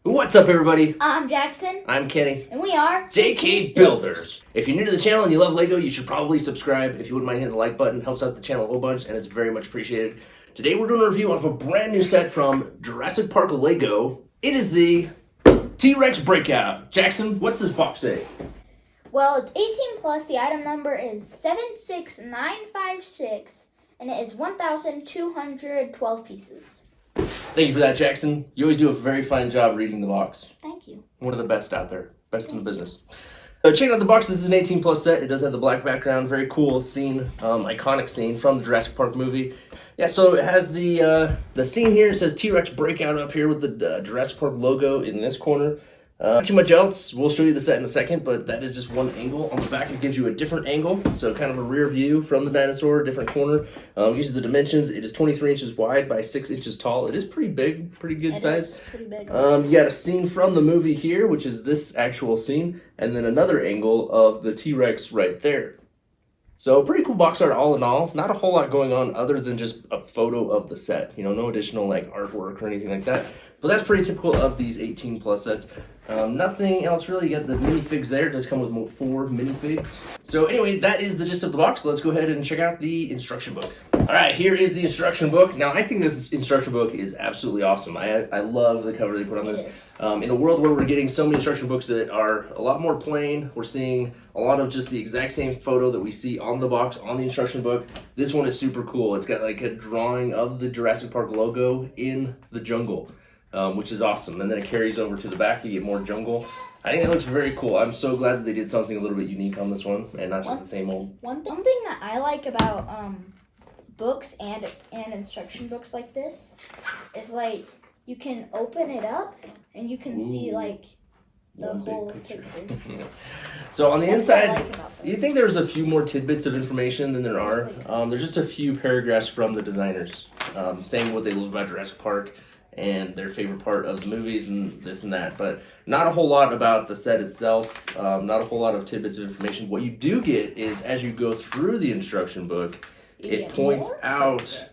What's up, everybody? I'm Jackson. I'm Kenny. And we are JK Builders. If you're new to the channel and you love Lego, you should probably subscribe. If you wouldn't mind hitting the like button, it helps out the channel a whole bunch, and it's very much appreciated. Today we're doing a review of a brand new set from Jurassic Park Lego. It is the T-Rex Breakout. Jackson, what's this box say? Well, it's 18 plus. The item number is 76956, and it is 1,212 pieces. Thank you for that, Jackson. You always do a very fine job reading the box. Thank you. One of the best out there. Best in the business. So check out the box. This is an 18 plus set. It does have the black background. Very cool scene, iconic scene from the Jurassic Park movie. Yeah, so it has the scene here. It says T-Rex Breakout up here with the Jurassic Park logo in this corner. Not too much else. We'll show you the set in a second, but that is just one angle. On the back, it gives you a different angle, so kind of a rear view from the dinosaur, different corner. Gives you the dimensions. It is 23 inches wide by 6 inches tall. It is pretty big, pretty good size. Is pretty big. You got a scene from the movie here, which is this actual scene, and then another angle of the T-Rex right there. So pretty cool box art all in all. Not a whole lot going on other than just a photo of the set. You know, no additional like artwork or anything like that. But that's pretty typical of these 18 plus sets. Nothing else really. You got the minifigs there. It does come with 4 minifigs. So anyway, that is the gist of the box. Let's go ahead and check out the instruction book. All right, here is the instruction book. Now, I think this instruction book is absolutely awesome. I love the cover they put on this. In a world where we're getting so many instruction books that are a lot more plain, we're seeing a lot of just the exact same photo that we see on the box, on the instruction book. This one is super cool. It's got like a drawing of the Jurassic Park logo in the jungle. Which is awesome. And then it carries over to the back. You get more jungle. I think it looks very cool. I'm so glad that they did something a little bit unique on this one and not just the same old. One thing that I like about books and instruction books like this is like you can open it up and you can see like the whole picture. So on the inside, you think there's a few more tidbits of information than there are. There's just a few paragraphs from the designers saying what they love about Jurassic Park and their favorite part of the movies and this and that, but not a whole lot about the set itself, not a whole lot of tidbits of information. What you do get is, as you go through the instruction book, it points out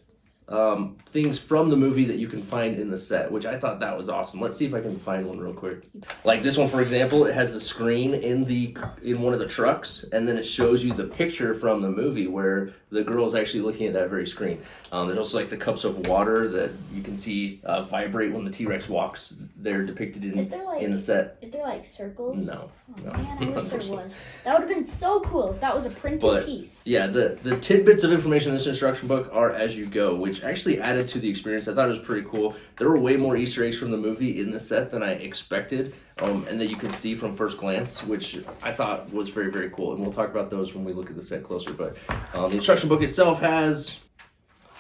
things from the movie that you can find in the set, which I thought that was awesome. Let's see if I can find one real quick. Like this one, for example, it has the screen in one of the trucks, and then it shows you the picture from the movie where the girl is actually looking at that very screen. There's also like the cups of water that you can see vibrate when the T-Rex walks. They're depicted in the set. Is there like circles? No. Oh, man, I wish there was. That would have been so cool if that was a printed piece. Yeah, the tidbits of information in this instruction book are as you go, which actually added to the experience. I thought it was pretty cool. There were way more Easter eggs from the movie in the set than I expected, and that you could see from first glance, which I thought was very, very cool. And we'll talk about those when we look at the set closer. But the instruction book itself has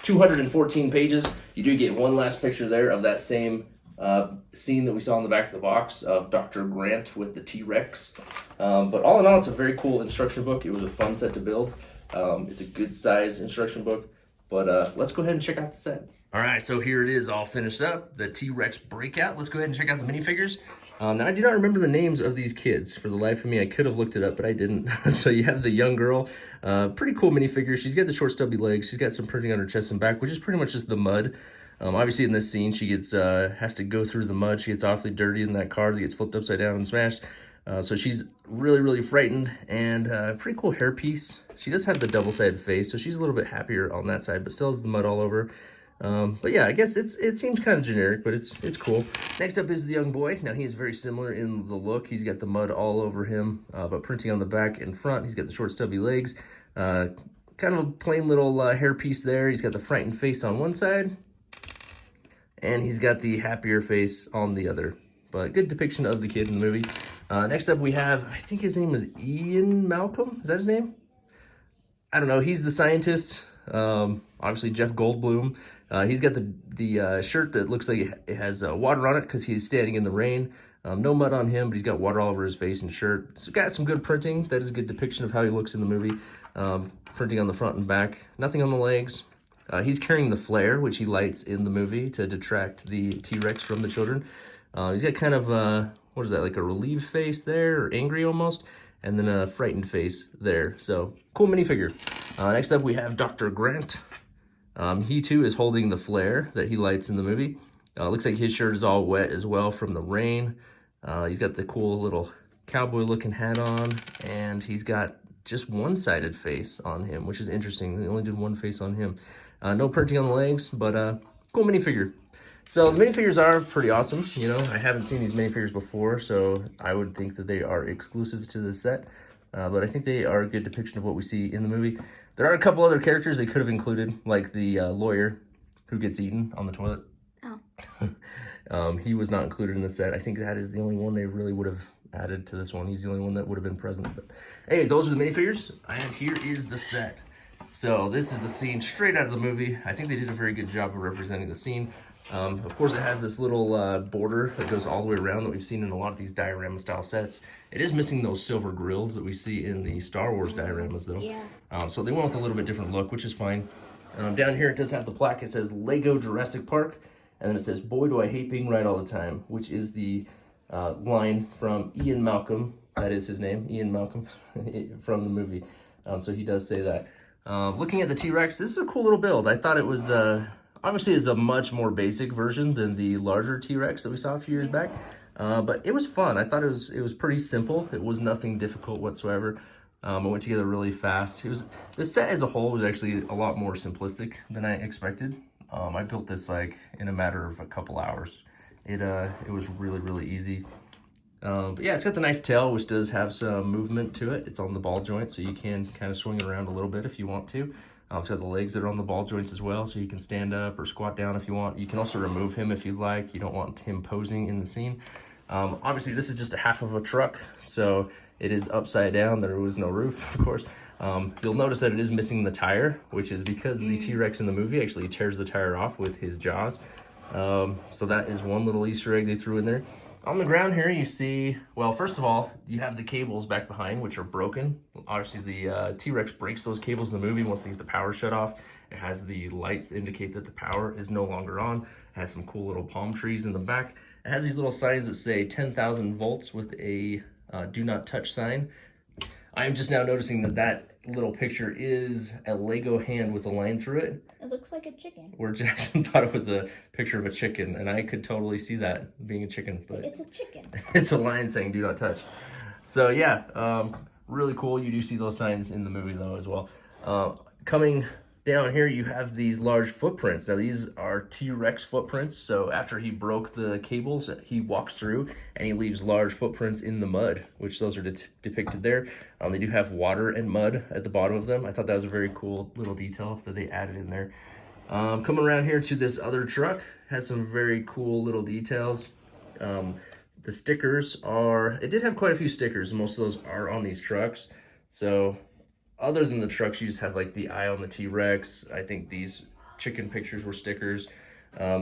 214 pages. You do get one last picture there of that same scene that we saw in the back of the box of Dr. Grant with the T-Rex. But all in all, it's a very cool instruction book. It was a fun set to build. It's a good size instruction book. But let's go ahead and check out the set. All right, so here it is all finished up, the T-Rex Breakout. Let's go ahead and check out the minifigures. Now, I do not remember the names of these kids. For the life of me, I could have looked it up, but I didn't. So you have the young girl, pretty cool minifigure. She's got the short, stubby legs. She's got some printing on her chest and back, which is pretty much just the mud. Obviously, in this scene, she gets has to go through the mud. She gets awfully dirty in that car that gets flipped upside down and smashed. So she's really, really frightened, and pretty cool hairpiece. She does have the double-sided face, so she's a little bit happier on that side, but still has the mud all over. But yeah, I guess it seems kind of generic, but it's cool. Next up is the young boy. Now, he is very similar in the look. He's got the mud all over him, but printing on the back and front. He's got the short, stubby legs. Kind of a plain little hairpiece there. He's got the frightened face on one side, and he's got the happier face on the other. But good depiction of the kid in the movie. Next up, we have, I think his name was Ian Malcolm. Is that his name? I don't know. He's the scientist. Obviously, Jeff Goldblum. He's got the shirt that looks like it has water on it because he's standing in the rain. No mud on him, but he's got water all over his face and shirt. So got some good printing. That is a good depiction of how he looks in the movie. Printing on the front and back. Nothing on the legs. He's carrying the flare, which he lights in the movie to detract the T-Rex from the children. He's got kind of, what is that, like a relieved face there, or angry almost, and then a frightened face there. So, cool minifigure. Next up, we have Dr. Grant. He, too, is holding the flare that he lights in the movie. Looks like his shirt is all wet as well from the rain. He's got the cool little cowboy looking hat on, and he's got just one-sided face on him, which is interesting. They only did one face on him. No printing on the legs, but cool minifigure. So the minifigures are pretty awesome. You know, I haven't seen these minifigures before, so I would think that they are exclusive to the set. But I think they are a good depiction of what we see in the movie. There are a couple other characters they could have included, like the lawyer who gets eaten on the toilet. Oh. He was not included in the set. I think that is the only one they really would have added to this one. He's the only one that would have been present. But anyway, those are the minifigures, and here is the set. So this is the scene straight out of the movie. I think they did a very good job of representing the scene. Of course, it has this little border that goes all the way around that we've seen in a lot of these diorama style sets. It is missing those silver grills that we see in the Star Wars dioramas though. Yeah. So they went with a little bit different look, which is fine. Down here it does have the plaque. It says Lego Jurassic Park, and then it says, "Boy, do I hate being right all the time," which is the line from Ian Malcolm. That is his name, Ian Malcolm, from the movie. So he does say that. Looking at the T-Rex, this is a cool little build. I thought it was, obviously it's a much more basic version than the larger T-Rex that we saw a few years back. But it was fun. I thought it was pretty simple. It was nothing difficult whatsoever. It went together really fast. The set as a whole was actually a lot more simplistic than I expected. I built this like in a matter of a couple hours. It was really, really easy. But yeah, it's got the nice tail, which does have some movement to it. It's on the ball joint, so you can kind of swing it around a little bit if you want to. It's got the legs that are on the ball joints as well, so you can stand up or squat down if you want. You can also remove him if you'd like. You don't want him posing in the scene. Obviously, this is just a half of a truck, so it is upside down. There was no roof, of course. You'll notice that it is missing the tire, which is because the T-Rex in the movie actually tears the tire off with his jaws. So that is one little Easter egg they threw in there. On the ground here, you see, well, first of all, you have the cables back behind, which are broken. Obviously, the T-Rex breaks those cables in the movie once they get the power shut off. It has the lights that indicate that the power is no longer on. It has some cool little palm trees in the back. It has these little signs that say 10,000 volts with a do not touch sign. I am just now noticing that that little picture is a Lego hand with a line through it. It looks like a chicken. Where Jackson thought it was a picture of a chicken, and I could totally see that being a chicken. But it's a chicken. It's a line saying do not touch. So yeah, really cool. You do see those signs in the movie though as well. Coming down here, you have these large footprints. Now these are T-Rex footprints. So after he broke the cables, he walks through and he leaves large footprints in the mud, which those are depicted there. They do have water and mud at the bottom of them. I thought that was a very cool little detail that they added in there. Coming around here to this other truck, has some very cool little details. The stickers are, it did have quite a few stickers, and most of those are on these trucks. So other than the trucks, you just have like the eye on the T-Rex. I think these chicken pictures were stickers.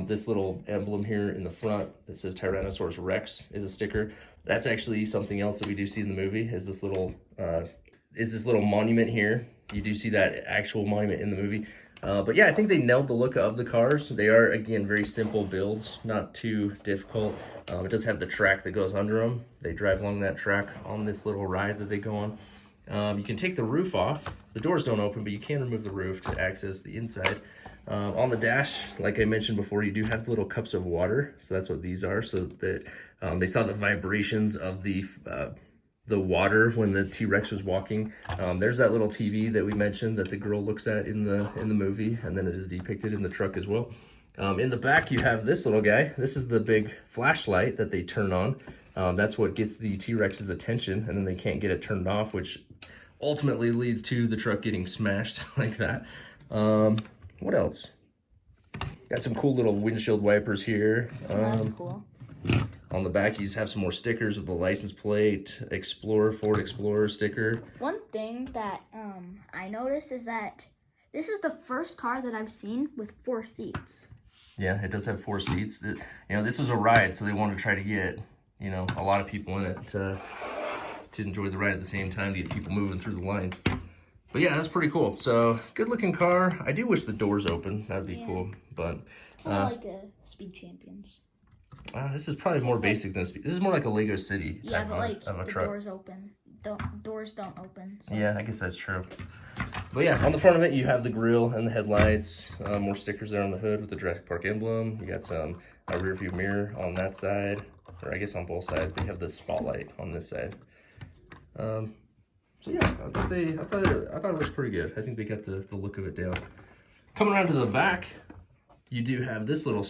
This little emblem here in the front that says Tyrannosaurus Rex is a sticker. That's actually something else that we do see in the movie, is this little monument here. You do see that actual monument in the movie. But yeah, I think they nailed the look of the cars. They are, again, very simple builds, not too difficult. It does have the track that goes under them. They drive along that track on this little ride that they go on. You can take the roof off. The doors don't open, but you can remove the roof to access the inside. On the dash, like I mentioned before, you do have the little cups of water. So that's what these are, so that they saw the vibrations of the water when the T-Rex was walking. There's that little TV that we mentioned that the girl looks at in the movie, and then it is depicted in the truck as well. In the back, you have this little guy. This is the big flashlight that they turn on. That's what gets the T-Rex's attention, and then they can't get it turned off, which ultimately leads to the truck getting smashed like that. What else? Got some cool little windshield wipers here. That's cool. On the back, you just have some more stickers with the license plate, Ford Explorer sticker. One thing that I noticed is that this is the first car that I've seen with 4 seats. Yeah, it does have 4 seats. This is a ride, so they want to try to get, a lot of people in it to enjoy the ride at the same time, to get people moving through the line. But yeah, that's pretty cool. So, good looking car. I do wish the doors open. That'd be cool. But kind of like a Speed Champions. This is probably more basic than a Speed. This is more like a Lego City type but like of a the truck. doors open. doors don't open. So. Yeah, I guess that's true. But yeah, on the front of it, you have the grill and the headlights. More stickers there on the hood with the Jurassic Park emblem. You got some rear view mirror on that side, or I guess on both sides. But you have the spotlight on this side. So yeah, I thought it looks pretty good. I think they got the look of it down. Coming around to the back, you do have this little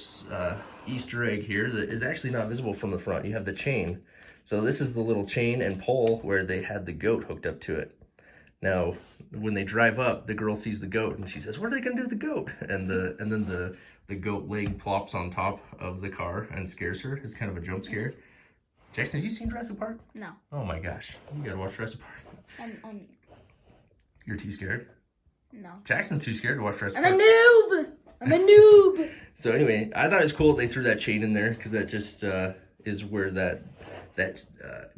Easter egg here that is actually not visible from the front. You have the chain. So this is the little chain and pole where they had the goat hooked up to it. Now, when they drive up, the girl sees the goat and she says, "What are they gonna do with the goat?" And then the goat leg plops on top of the car and scares her. It's kind of a jump scare. Jackson, have you seen Jurassic Park? No. Oh my gosh, you gotta watch Jurassic Park. You're too scared? No. Jackson's too scared to watch Jurassic Park. I'm a noob. So anyway, I thought it was cool that they threw that chain in there because that just is where that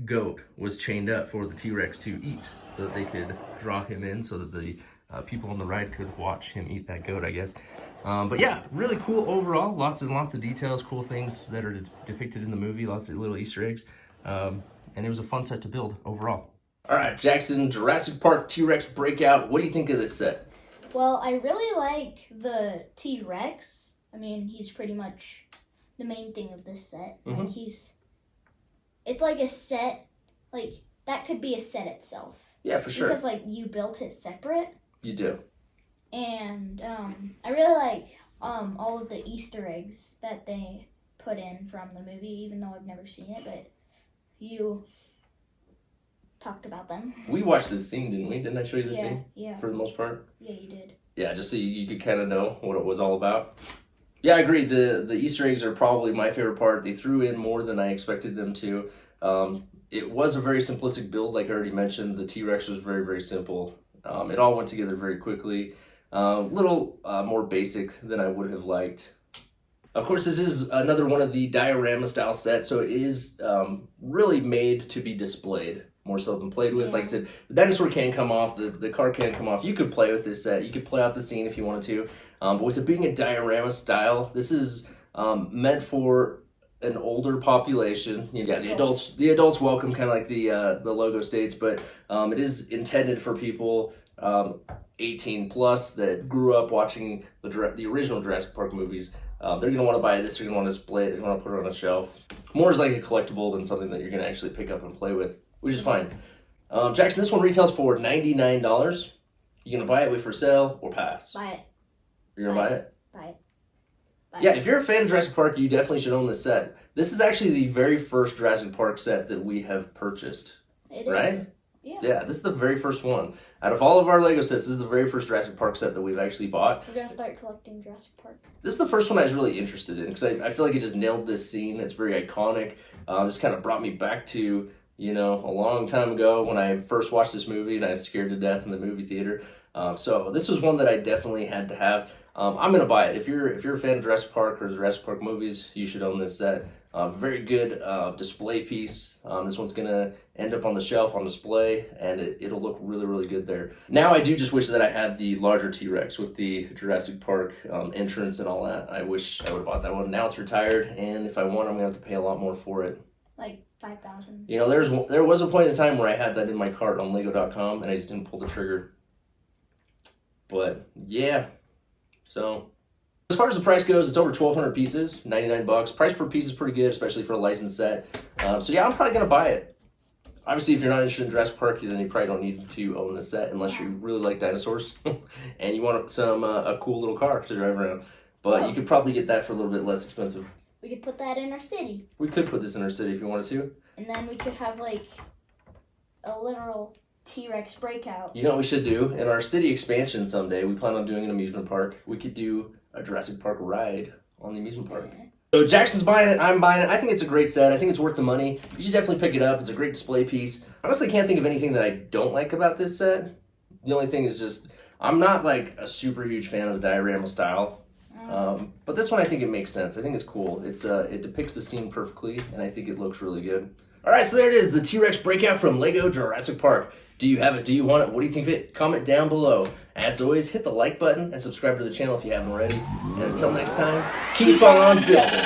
goat was chained up for the T-Rex to eat, so that they could draw him in, so that the people on the ride could watch him eat that goat, I guess. But yeah, really cool overall. Lots and lots of details, cool things that are depicted in the movie. Lots of little Easter eggs, and it was a fun set to build overall. All right, Jackson, Jurassic Park T-Rex Breakout. What do you think of this set? Well, I really like the T-Rex. I mean, he's pretty much the main thing of this set. Mm-hmm. Like it's like a set, like that could be a set itself. Yeah, for sure. Because like you built it separate. You do. And I really like all of the Easter eggs that they put in from the movie, even though I've never seen it, but you talked about them. We watched this scene, didn't we? Didn't I show you the scene? Yeah. For the most part? Yeah, you did. Yeah, just so you could kind of know what it was all about. Yeah, I agree. The Easter eggs are probably my favorite part. They threw in more than I expected them to. It was a very simplistic build, like I already mentioned. The T-Rex was very, very simple. It all went together very quickly. Little more basic than I would have liked. Of course, this is another one of the diorama style sets, so it is really made to be displayed more so than played with. Yeah. Like I said, the dinosaur can come off, the car can come off. You could play with this set. You could play out the scene if you wanted to. But with it being a diorama style, this is meant for an older population. Yeah, the adults welcome, kind of like the logo states, but it is intended for people 18 plus that grew up watching the original Jurassic Park movies. They're going to want to buy this, they're going to want to display it, they're going to put it on a shelf. More is like a collectible than something that you're going to actually pick up and play with, which is fine. Jackson, this one retails for $99. You going to buy it, wait for sale, or pass? Buy it. You're going to buy it? Buy it. Yeah, if you're a fan of Jurassic Park, you definitely should own this set. This is actually the very first Jurassic Park set that we have purchased. It right? Is. Yeah. Yeah, this is the very first one. Out of all of our Lego sets, this is the very first Jurassic Park set that we've actually bought. We're going to start collecting Jurassic Park. This is the first one I was really interested in, because I feel like it just nailed this scene. It's very iconic. Just kind of brought me back to, a long time ago when I first watched this movie and I was scared to death in the movie theater. So this was one that I definitely had to have. I'm going to buy it. If you're a fan of Jurassic Park or the Jurassic Park movies, you should own this set. Very good display piece. This one's going to end up on the shelf on display, and it'll look really, really good there. Now I do just wish that I had the larger T-Rex with the Jurassic Park entrance and all that. I wish I would have bought that one. Now it's retired, and if I want, I'm going to have to pay a lot more for it. Like $5,000. There was a point in time where I had that in my cart on Lego.com, and I just didn't pull the trigger. But, yeah. So, as far as the price goes, it's over 1,200 pieces, $99. Price per piece is pretty good, especially for a licensed set. So yeah, I'm probably going to buy it. Obviously, if you're not interested in Jurassic Park, then you probably don't need to own this set unless you really like dinosaurs and you want some a cool little car to drive around. But you could probably get that for a little bit less expensive. We could put that in our city. We could put this in our city if you wanted to. And then we could have like a literal T-Rex breakout. You know what we should do? In our city expansion someday, we plan on doing an amusement park. We could do a Jurassic Park ride on the amusement park. Yeah. So Jackson's buying it, I'm buying it. I think it's a great set. I think it's worth the money. You should definitely pick it up. It's a great display piece. I honestly can't think of anything that I don't like about this set. The only thing is just, I'm not like a super huge fan of the diorama style. But this one, I think it makes sense. I think it's cool. It depicts the scene perfectly, and I think it looks really good. All right, so there it is, the T-Rex Breakout from Lego Jurassic Park. Do you have it? Do you want it? What do you think of it? Comment down below. As always, hit the like button and subscribe to the channel if you haven't already. And until next time, keep on building.